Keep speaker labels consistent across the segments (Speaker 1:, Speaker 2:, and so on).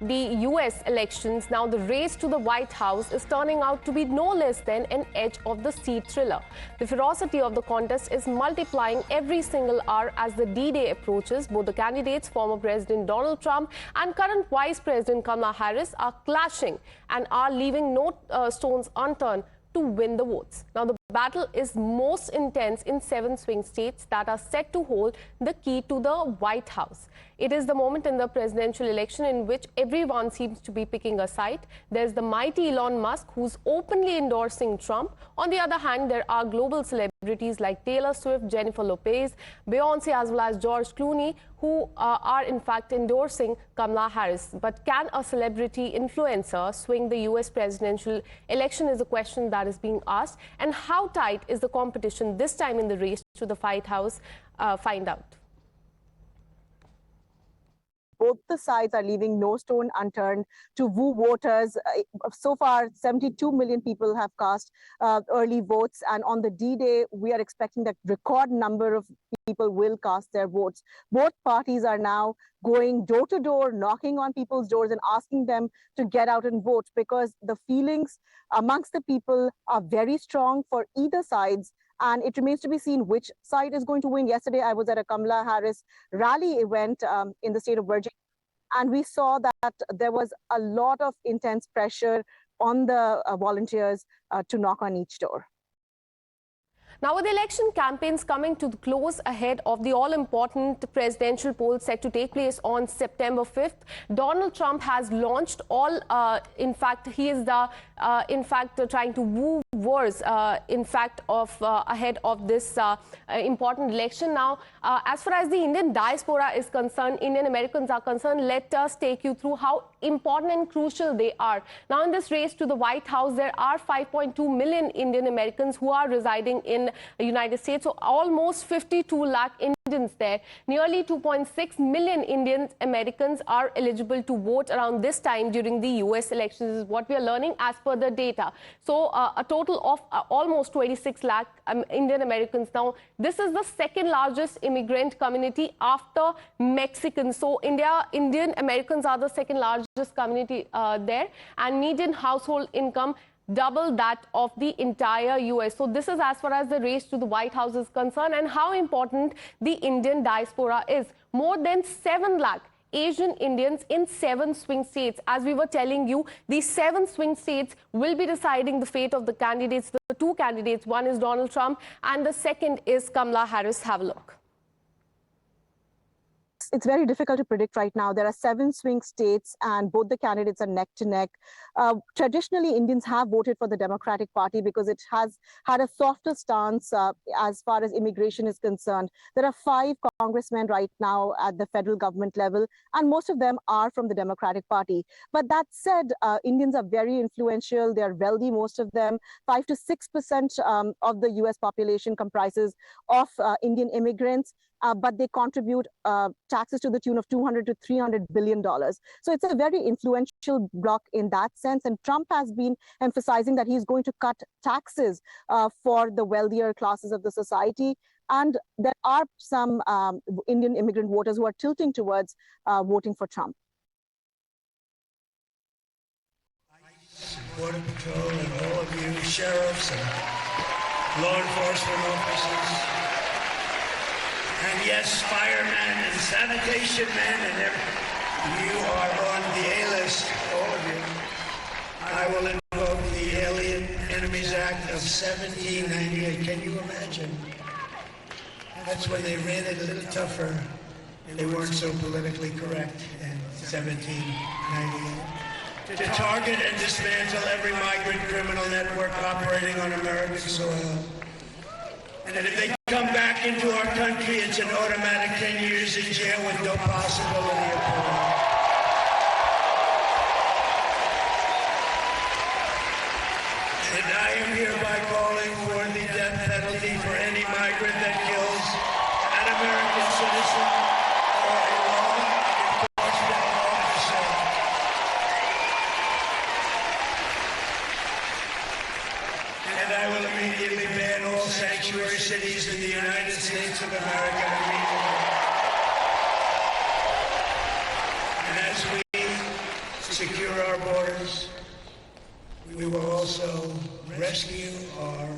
Speaker 1: the US elections, now the race to the White House is turning out to be no less than an edge of the seat thriller. The ferocity of the contest is multiplying every single hour as the D-Day approaches. Both the candidates, former President Donald Trump and current Vice President Kamala Harris, are clashing and are leaving no stones unturned to win the votes. Now, the battle is most intense in 7 swing states that are set to hold the key to the White House. It is the moment in the presidential election in which everyone seems to be picking a side. There's the mighty Elon Musk, who's openly endorsing Trump. On the other hand, there are global celebrities like Taylor Swift, Jennifer Lopez, Beyonce, as well as George Clooney, who are in fact endorsing Kamala Harris. But can a celebrity influencer swing the US presidential election is a question that is being asked. And how tight is the competition this time in the race to the White House? Find out.
Speaker 2: Both the sides are leaving no stone unturned to woo voters. So far, 72 million people have cast early votes. And on the D-Day, we are expecting that record number of people will cast their votes. Both parties are now going door to door, knocking on people's doors and asking them to get out and vote, because the feelings amongst the people are very strong for either sides. And it remains to be seen which side is going to win. Yesterday, I was at a Kamala Harris rally event in the state of Virginia, and we saw that there was a lot of intense pressure on the volunteers to knock on each door.
Speaker 1: Now, with the election campaigns coming to the close ahead of the all-important presidential poll set to take place on September 5th, Donald Trump has launched in fact, he is trying to woo wars, ahead of this important election. Now, as far as the Indian diaspora is concerned, Indian Americans are concerned, let us take you through how important and crucial they are. Now, in this race to the White House, there are 5.2 million Indian Americans who are residing in the United States, so almost 52 lakh Indians there. Nearly 2.6 million Indian Americans are eligible to vote around this time during the US elections, is what we are learning as per the data. So a total of almost 26 lakh Indian Americans. Now, this is the second largest immigrant community after Mexicans. So Indian Americans are the second largest community there, and median household income double that of the entire US. So this is as far as the race to the White House is concerned, and how important the Indian diaspora is. More than 7 lakh Asian Indians in 7 swing states. As we were telling you, these 7 swing states will be deciding the fate of the candidates, the 2 candidates. One is Donald Trump and the second is Kamala Harris. Have a look.
Speaker 2: It's very difficult to predict right now. There are 7 swing states and both the candidates are neck to neck. Traditionally, Indians have voted for the Democratic Party because it has had a softer stance as far as immigration is concerned. There are 5 congressmen right now at the federal government level, and most of them are from the Democratic Party. But that said, Indians are very influential. They are wealthy, most of them. 5 to 6% of the US population comprises of Indian immigrants. But they contribute taxes to the tune of $200 to $300 billion. So it's a very influential bloc in that sense. And Trump has been emphasizing that he's going to cut taxes for the wealthier classes of the society. And there are some Indian immigrant voters who are tilting towards voting for Trump.
Speaker 3: ICE, Border Patrol, and all of you, sheriffs and law enforcement officers. And yes, firemen and sanitation men and everything. You are on the A-list, all of you. I will invoke the Alien Enemies Act of 1798. Can you imagine? That's when they ran it a little tougher. They weren't so politically correct in 1798. To target and dismantle every migrant criminal network operating on American soil. And if they come back into our country, it's an automatic 10 years in jail with no possibility of parole. And I am hereby calling for the death penalty for any migrant that kills an American citizen or a law enforcement officer. And I will immediately ban all sanctuary cities in the United States of America. And as we secure our borders. We will also rescue our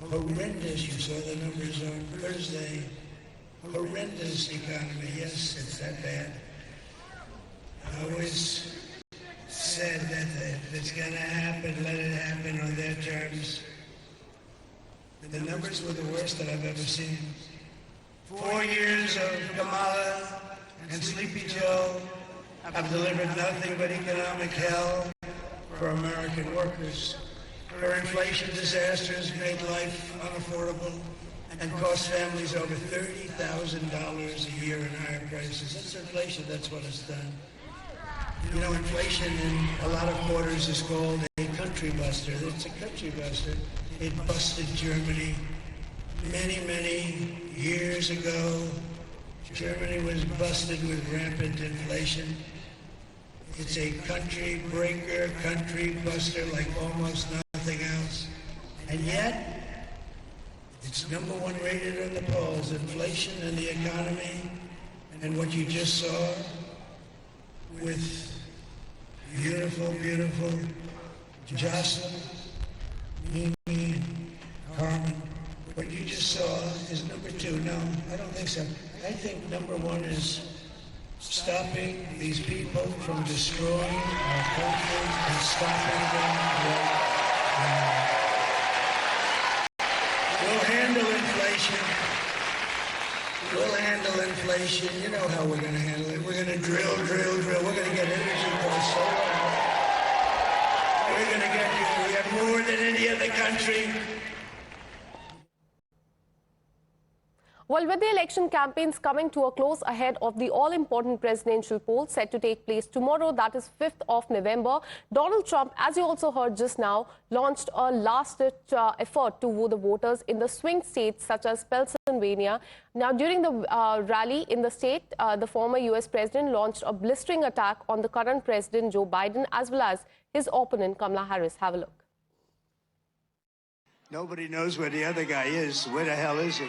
Speaker 3: horrendous, you saw the numbers on Thursday, horrendous economy. Yes, it's that bad. I always said that if it's going to happen, let it happen on their terms. The numbers were the worst that I've ever seen. 4 years of Kamala and Sleepy Joe have delivered nothing but economic hell for American workers. Her inflation disasters made life unaffordable and cost families over $30,000 a year in higher prices. That's inflation, that's what it's done. You know, inflation in a lot of quarters is called a country buster. It's a country buster. It busted Germany many, many years ago. Germany was busted with rampant inflation. It's a country breaker, country buster like almost nothing else. And yet, it's #1 rated on the polls, inflation and the economy. And what you just saw with beautiful, beautiful Jocelyn, Mimi, Carmen. What you just saw is #2. No, I don't think so. I think #1 is stopping these people from destroying our country and stopping them right now. We'll handle inflation. We'll handle inflation. You know how we're going to handle it. We're going to drill. We're going to get energy costs so low. We're going to get you. We have more than any other country.
Speaker 1: Well, with the election campaigns coming to a close ahead of the all-important presidential poll set to take place tomorrow, that is 5th of November, Donald Trump, as you also heard just now, launched a last-ditch effort to woo the voters in the swing states such as Pennsylvania. Now, during the rally in the state, the former U.S. president launched a blistering attack on the current president, Joe Biden, as well as his opponent, Kamala Harris. Have a look.
Speaker 3: Nobody knows where the other guy is. Where the hell is he?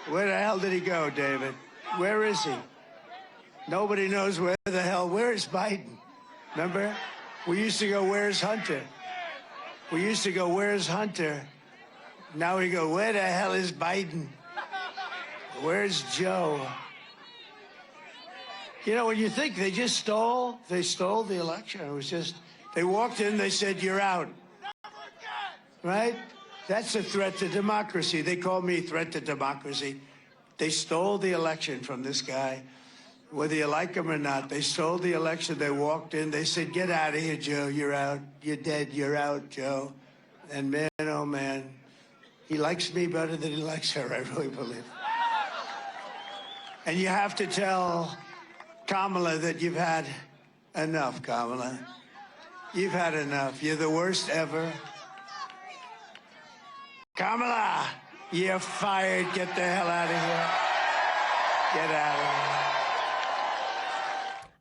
Speaker 3: Where the hell did he go, David? Where is he? Nobody knows where the hell. Where is Biden? Remember? We used to go, where's Hunter? We used to go, where's Hunter? Now we go, where the hell is Biden? Where's Joe? You know, when you think they stole the election. It was just, they walked in, they said, you're out. Right? That's a threat to democracy. They call me threat to democracy. They stole the election from this guy, whether you like him or not. They stole the election. They walked in. They said, get out of here, Joe. You're out. You're dead. You're out, Joe. And man, oh, man, he likes me better than he likes her, I really believe. And you have to tell Kamala that you've had enough, Kamala. You've had enough. You're the worst ever. Kamala, you're fired. Get the hell out of here. Get out of here.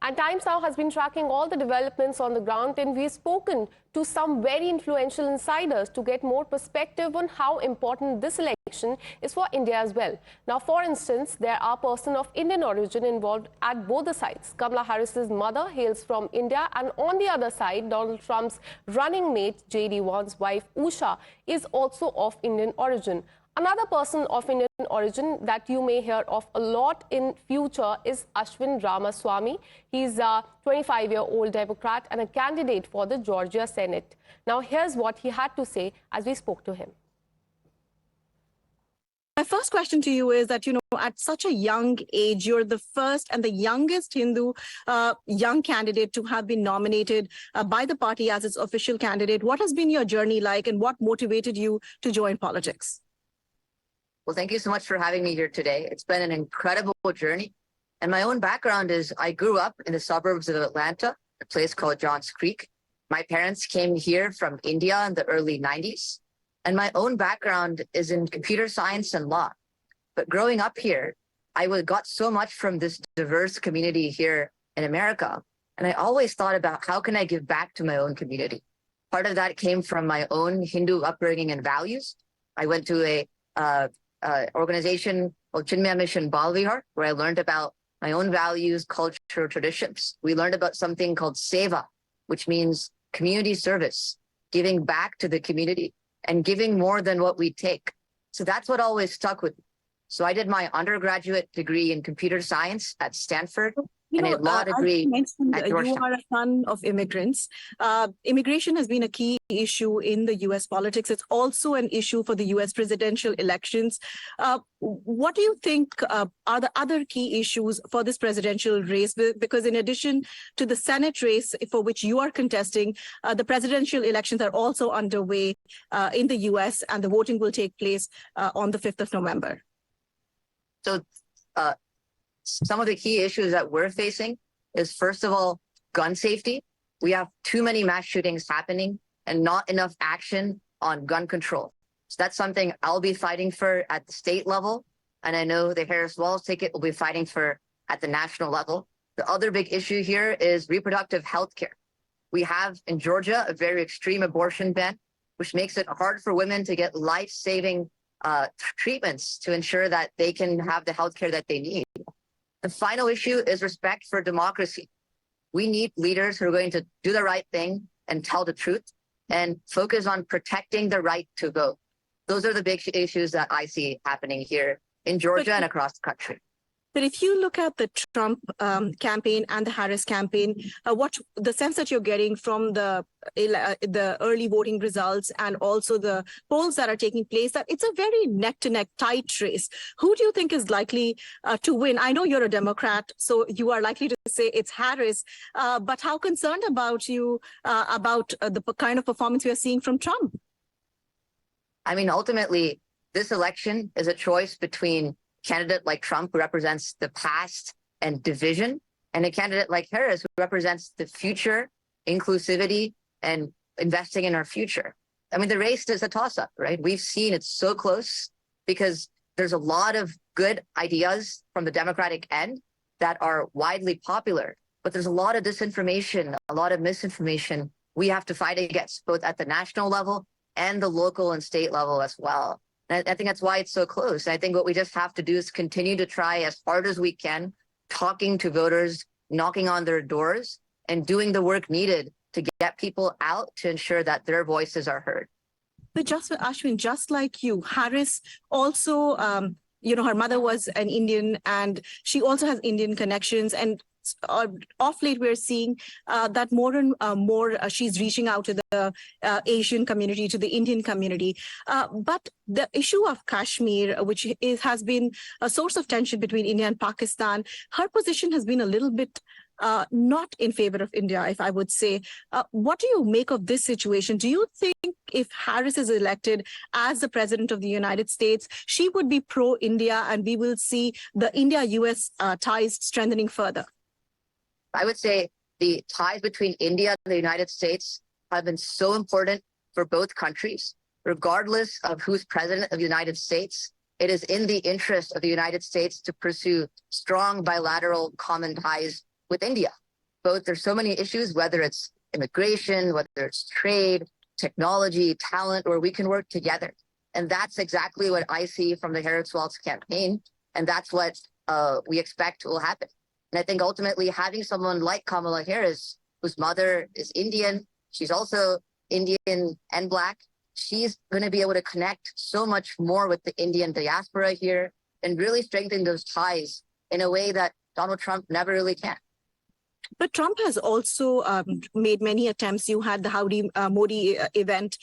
Speaker 1: And Times Now has been tracking all the developments on the ground, and we've spoken to some very influential insiders to get more perspective on how important this election is for India as well. Now, for instance, there are persons of Indian origin involved at both the sides. Kamala Harris's mother hails from India, and on the other side, Donald Trump's running mate, J.D. Vance's wife, Usha, is also of Indian origin. Another person of Indian origin that you may hear of a lot in future is Ashwin Ramaswamy. He's a 25-year-old Democrat and a candidate for the Georgia Senate. Now, here's what he had to say as we spoke to him.
Speaker 2: My first question to you is that, at such a young age, you're the first and the youngest Hindu young candidate to have been nominated by the party as its official candidate. What has been your journey like, and what motivated you to join politics?
Speaker 4: Well, thank you so much for having me here today. It's been an incredible journey. And my own background is I grew up in the suburbs of Atlanta, a place called Johns Creek. My parents came here from India in the early 90s. And my own background is in computer science and law. But growing up here, I got so much from this diverse community here in America. And I always thought about how can I give back to my own community? Part of that came from my own Hindu upbringing and values. I went to a organization called Chinmaya Mission Balvihar, where I learned about my own values, culture, traditions. We learned about something called seva, which means community service, giving back to the community and giving more than what we take. So that's what always stuck with me. So I did my undergraduate degree in computer science at Stanford and a law
Speaker 2: As
Speaker 4: degree
Speaker 2: you mentioned,
Speaker 4: at
Speaker 2: you
Speaker 4: Georgetown.
Speaker 2: are a son of immigrants. Immigration has been a key issue in the U.S. politics. It's also an issue for the U.S. presidential elections. What do you think are the other key issues for this presidential race? Because in addition to the Senate race for which you are contesting, the presidential elections are also underway in the U.S. and the voting will take place on the 5th of November.
Speaker 4: So some of the key issues that we're facing is, first of all, gun safety. We have too many mass shootings happening and not enough action on gun control. So that's something I'll be fighting for at the state level. And I know the Harris-Walz ticket will be fighting for at the national level. The other big issue here is reproductive health care. We have in Georgia a very extreme abortion ban, which makes it hard for women to get life-saving treatments to ensure that they can have the health care that they need. The final issue is respect for democracy. We need leaders who are going to do the right thing and tell the truth and focus on protecting the right to vote. Those are the big issues that I see happening here in Georgia and across the country.
Speaker 2: But if you look at the Trump campaign and the Harris campaign, what the sense that you're getting from the early voting results and also the polls that are taking place, that it's a very neck-to-neck tight race. Who do you think is likely to win? I know you're a Democrat, so you are likely to say it's Harris. But how concerned about you about the kind of performance we are seeing from Trump?
Speaker 4: I mean, ultimately, this election is a choice between a candidate like Trump, who represents the past and division, and a candidate like Harris, who represents the future, inclusivity, and investing in our future. I mean, the race is a toss-up, right? We've seen it's so close because there's a lot of good ideas from the Democratic end that are widely popular, but there's a lot of disinformation, a lot of misinformation we have to fight against, both at the national level and the local and state level as well. And I think that's why it's so close. And I think what we just have to do is continue to try as hard as we can, talking to voters, knocking on their doors, and doing the work needed to get people out to ensure that their voices are heard.
Speaker 2: But just Ashwin, just like you, Harris also, her mother was an Indian and she also has Indian connections. And off late, we're seeing that more and more she's reaching out to the Asian community, to the Indian community. But the issue of Kashmir, which has been a source of tension between India and Pakistan, her position has been a little bit not in favor of India, if I would say. What do you make of this situation? Do you think if Harris is elected as the president of the United States, she would be pro-India and we will see the India-US ties strengthening further?
Speaker 4: I would say the ties between India and the United States have been so important for both countries. Regardless of who's president of the United States, it is in the interest of the United States to pursue strong bilateral common ties with India. There's so many issues, whether it's immigration, whether it's trade, technology, talent, where we can work together. And that's exactly what I see from the Harris-Walz campaign. And that's what we expect will happen. And I think ultimately having someone like Kamala Harris, whose mother is Indian, she's also Indian and Black, she's going to be able to connect so much more with the Indian diaspora here and really strengthen those ties in a way that Donald Trump never really can.
Speaker 2: But Trump has also made many attempts. You had the Howdy Modi event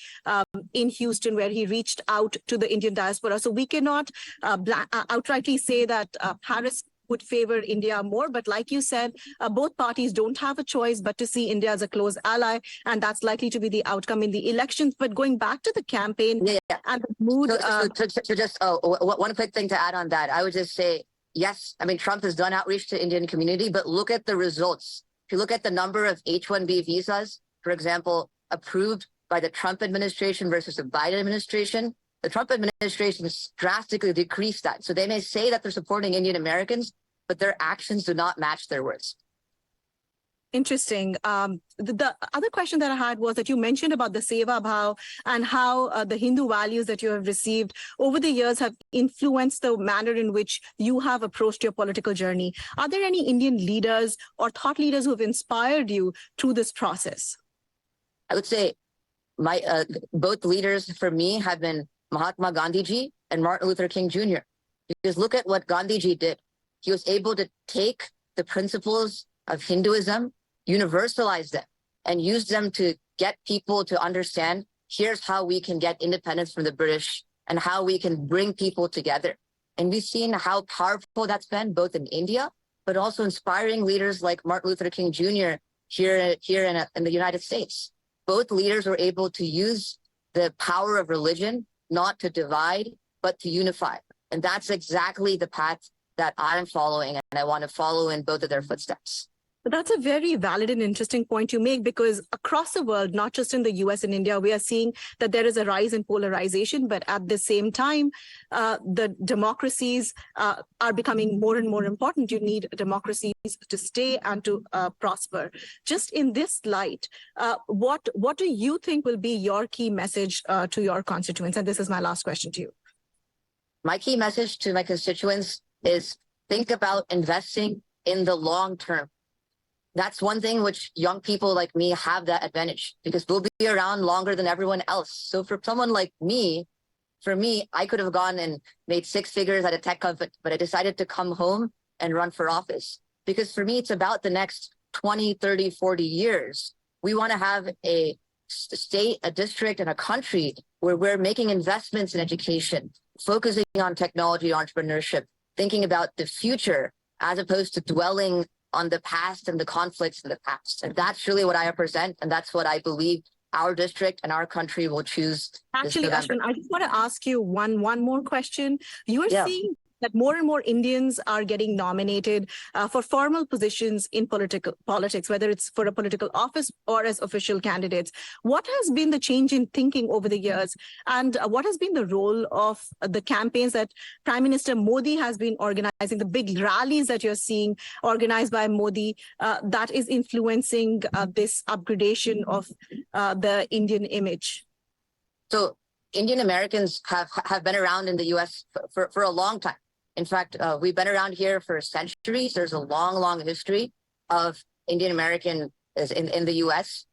Speaker 2: in Houston where he reached out to the Indian diaspora. So we cannot outrightly say that Harris would favor India more. But like you said, both parties don't have a choice but to see India as a close ally. And that's likely to be the outcome in the elections. But going back to the campaign and the mood.
Speaker 4: One quick thing to add on that, I would just say, yes, I mean, Trump has done outreach to Indian community, but look at the results. If you look at the number of H-1B visas, for example, approved by the Trump administration versus the Biden administration, the Trump administration has drastically decreased that. So they may say that they're supporting Indian Americans, but their actions do not match their words.
Speaker 2: Interesting. The other question that I had was that you mentioned about the Seva Bhav and how the Hindu values that you have received over the years have influenced the manner in which you have approached your political journey. Are there any Indian leaders or thought leaders who have inspired you through this process?
Speaker 4: I would say my both leaders for me have been Mahatma Gandhi ji and Martin Luther King Jr. Because look at what Gandhi ji did. He was able to take the principles of Hinduism, universalize them, and use them to get people to understand here's how we can get independence from the British and how we can bring people together. And we've seen how powerful that's been both in India, but also inspiring leaders like Martin Luther King Jr. here in the United States. Both leaders were able to use the power of religion not to divide, but to unify. And that's exactly the path that I'm following, and I want to follow in both of their footsteps.
Speaker 2: But that's a very valid and interesting point you make, because across the world, not just in the US and India, we are seeing that there is a rise in polarization, but at the same time, the democracies are becoming more and more important. You need democracies to stay and to prosper. Just in this light, what do you think will be your key message to your constituents? And this is my last question to you.
Speaker 4: My key message to my constituents is think about investing in the long term. That's one thing which young people like me have that advantage, because we'll be around longer than everyone else. So for someone like me, I could have gone and made 6 figures at a tech company, but I decided to come home and run for office. Because for me, it's about the next 20, 30, 40 years. We want to have a state, a district, and a country where we're making investments in education, focusing on technology, entrepreneurship, thinking about the future, as opposed to dwelling on the past and the conflicts in the past. And that's really what I represent. And that's what I believe our district and our country will choose.
Speaker 2: Actually, Ashwin, I just want to ask you one more question. You are seeing that more and more Indians are getting nominated for formal positions in politics, whether it's for a political office or as official candidates. What has been the change in thinking over the years? And what has been the role of the campaigns that Prime Minister Modi has been organizing, the big rallies that you're seeing organized by Modi, that is influencing this upgradation of the Indian image?
Speaker 4: So Indian Americans have been around in the US for a long time. In fact, we've been around here for centuries. There's a long, long history of Indian American in the U.S.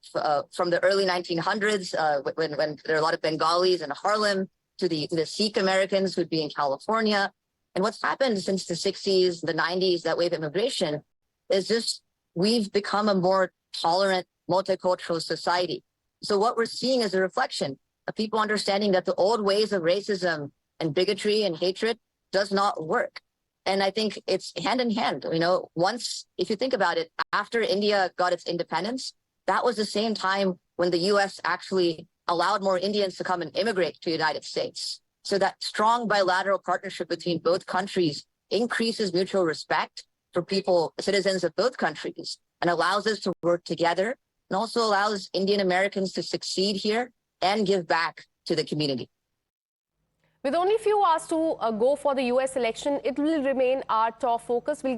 Speaker 4: From the early 1900s, when there are a lot of Bengalis in Harlem, to the Sikh Americans who'd be in California. And what's happened since the 60s, the 90s, that wave of immigration, is just we've become a more tolerant, multicultural society. So what we're seeing is a reflection of people understanding that the old ways of racism and bigotry and hatred does not work. And I think it's hand in hand. You know, once, if you think about it, after India got its independence, that was the same time when the US actually allowed more Indians to come and immigrate to the United States. So that strong bilateral partnership between both countries increases mutual respect for people, citizens of both countries, and allows us to work together, and also allows Indian Americans to succeed here and give back to the community.
Speaker 1: With only few hours to go for the US election, it will remain our top focus. We'll